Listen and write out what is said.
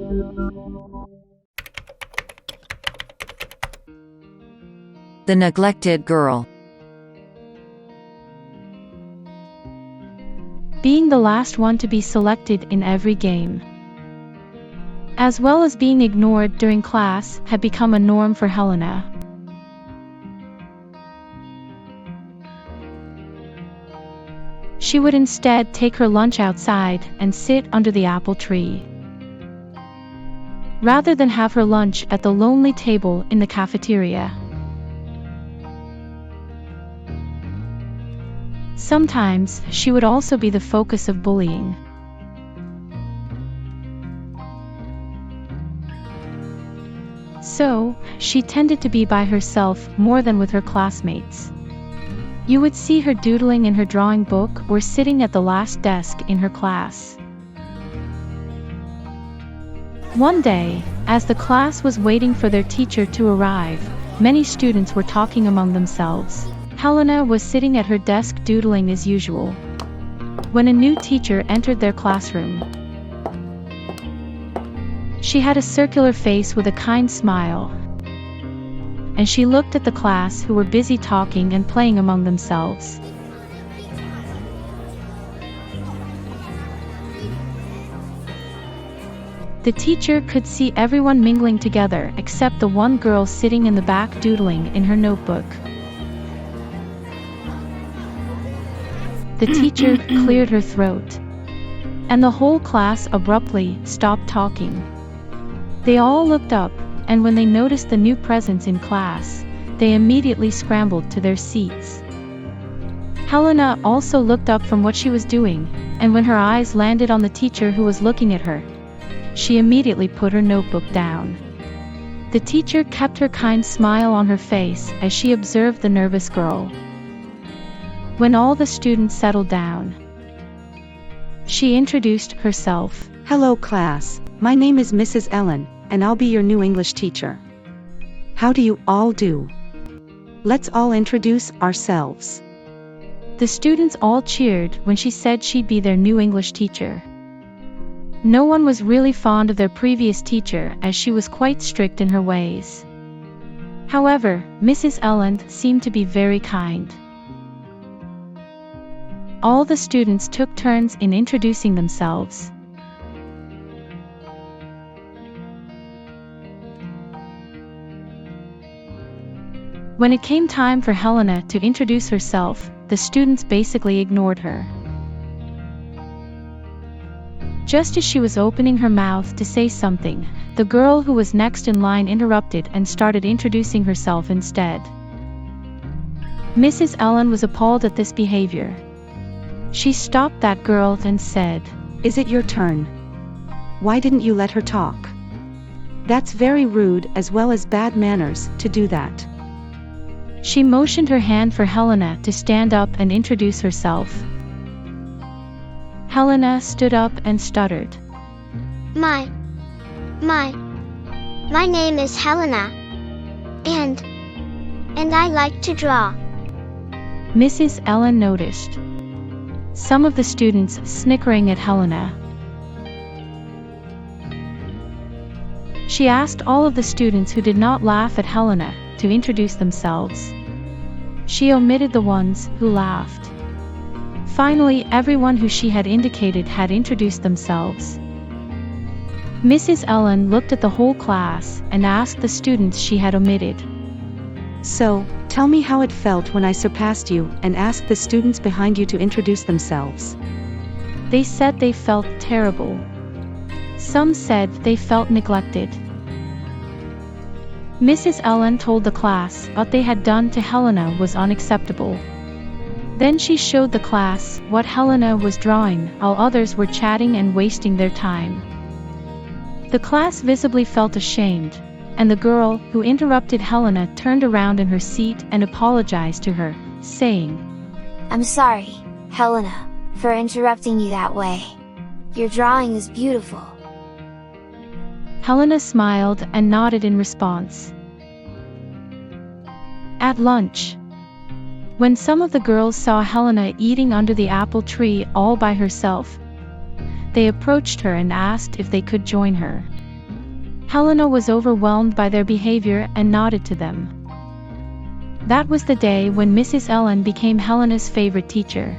The neglected girl. Being the last one to be selected in every game, as well as being ignored during class, had become a norm for Helena. She would instead take her lunch outside and sit under the apple tree, rather than have her lunch at the lonely table in the cafeteria. Sometimes, she would also be the focus of bullying. So, she tended to be by herself more than with her classmates. You would see her doodling in her drawing book or sitting at the last desk in her class. One day, as the class was waiting for their teacher to arrive, many students were talking among themselves. Helena was sitting at her desk doodling as usual, when a new teacher entered their classroom. She had a circular face with a kind smile, and she looked at the class who were busy talking and playing among themselves. The teacher could see everyone mingling together except the one girl sitting in the back doodling in her notebook. The teacher cleared her throat, and the whole class abruptly stopped talking. They all looked up, and when they noticed the new presence in class, they immediately scrambled to their seats. Helena also looked up from what she was doing, and when her eyes landed on the teacher who was looking at her, she immediately put her notebook down. The teacher kept her kind smile on her face as she observed the nervous girl. When all the students settled down, she introduced herself. Hello class, my name is Mrs. Ellen, and I'll be your new English teacher. How do you all do? Let's all introduce ourselves. The students all cheered when she said she'd be their new English teacher. No one was really fond of their previous teacher as she was quite strict in her ways. However, Mrs. Ellen seemed to be very kind. All the students took turns in introducing themselves. When it came time for Helena to introduce herself, the students basically ignored her. Just as she was opening her mouth to say something, the girl who was next in line interrupted and started introducing herself instead. Mrs. Ellen was appalled at this behavior. She stopped that girl and said, "Is it your turn? Why didn't you let her talk? That's very rude as well as bad manners to do that." She motioned her hand for Helena to stand up and introduce herself. Helena stood up and stuttered. My name is Helena. And I like to draw." Mrs. Ellen noticed some of the students snickering at Helena. She asked all of the students who did not laugh at Helena to introduce themselves. She omitted the ones who laughed. Finally, everyone who she had indicated had introduced themselves. Mrs. Ellen looked at the whole class and asked the students she had omitted. "So, tell me how it felt when I surpassed you and asked the students behind you to introduce themselves." They said they felt terrible. Some said they felt neglected. Mrs. Ellen told the class what they had done to Helena was unacceptable. Then she showed the class what Helena was drawing while others were chatting and wasting their time. The class visibly felt ashamed, and the girl who interrupted Helena turned around in her seat and apologized to her, saying, "I'm sorry, Helena, for interrupting you that way. Your drawing is beautiful." Helena smiled and nodded in response. At lunch, when some of the girls saw Helena eating under the apple tree all by herself, they approached her and asked if they could join her. Helena was overwhelmed by their behavior and nodded to them. That was the day when Mrs. Ellen became Helena's favorite teacher.